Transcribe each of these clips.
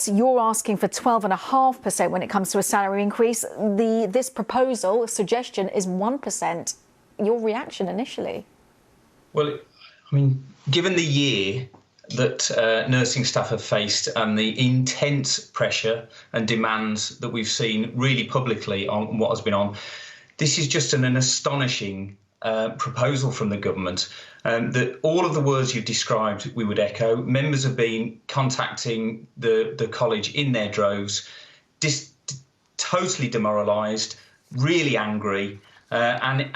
You're asking for 12.5% when it comes to a salary increase. This proposal, suggestion, is 1%. Your reaction initially? Well, I mean, given the year that nursing staff have faced and the intense pressure and demands that we've seen really publicly on what has been on, this is just an astonishing proposal from the government. That all of the words you've described, we would echo. Members have been contacting the college in their droves, totally demoralised, really angry, and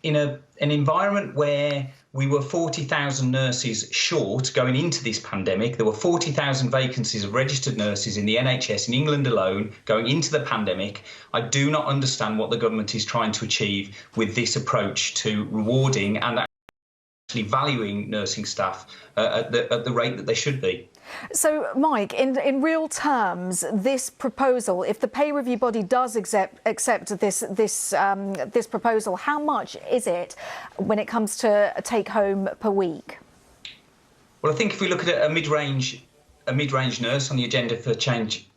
in an environment where we were 40,000 nurses short going into this pandemic. There were 40,000 vacancies of registered nurses in the NHS in England alone going into the pandemic. I do not understand what the government is trying to achieve with this approach to rewarding and actually valuing nursing staff at the rate that they should be. So, Mike, in real terms, this proposal, if the pay review body does accept this proposal, how much is it when it comes to a take-home per week? Well, I think if we look at a mid-range nurse on the Agenda for Change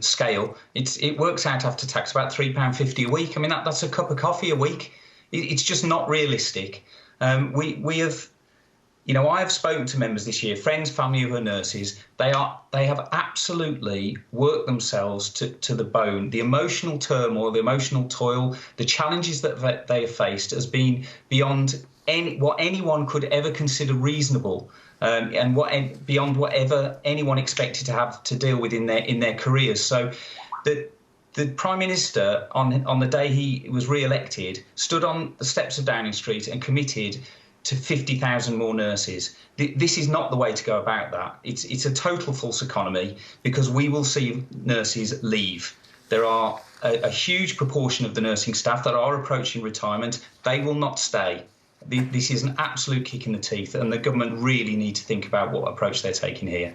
scale, it works out after tax about £3.50 a week. I mean, that's a cup of coffee a week. It's just not realistic. We have. You know, I have spoken to members this year, friends, family who are nurses. They have absolutely worked themselves to the bone. The emotional turmoil, the emotional toil, the challenges that they have faced has been beyond what anyone could ever consider reasonable, and beyond whatever anyone expected to have to deal with in their careers. So the Prime Minister, on the day he was re-elected, stood on the steps of Downing Street and committed to 50,000 more nurses. This is not the way to go about that. It's a total false economy, because we will see nurses leave. There are a huge proportion of the nursing staff that are approaching retirement. They will not stay. This is an absolute kick in the teeth, and the government really need to think about what approach they're taking here.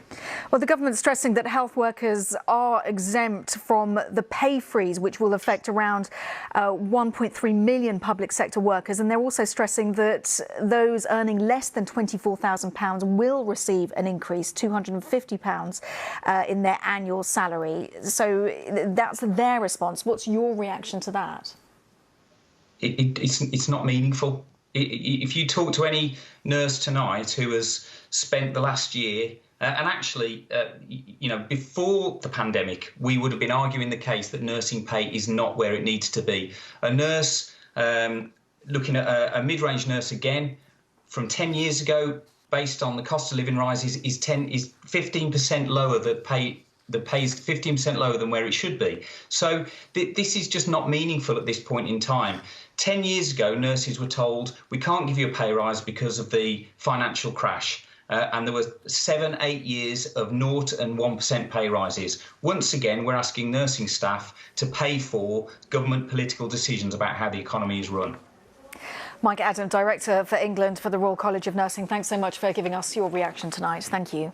Well, the government's stressing that health workers are exempt from the pay freeze, which will affect around 1.3 million public sector workers. And they're also stressing that those earning less than £24,000 will receive an increase, £250 in their annual salary. So that's their response. What's your reaction to that? It's not meaningful. If you talk to any nurse tonight who has spent the last year, and actually, you know, before the pandemic, we would have been arguing the case that nursing pay is not where it needs to be. A nurse, looking at a mid-range nurse again, from 10 years ago, based on the cost of living rises, is 15% lower. The pay is 15% lower than where it should be. So this is just not meaningful at this point in time. 10 years ago, nurses were told, we can't give you a pay rise because of the financial crash. And there were 7-8 years of 0 and 1% pay rises. Once again, we're asking nursing staff to pay for government political decisions about how the economy is run. Mike Adam, Director for England for the Royal College of Nursing, thanks so much for giving us your reaction tonight. Thank you.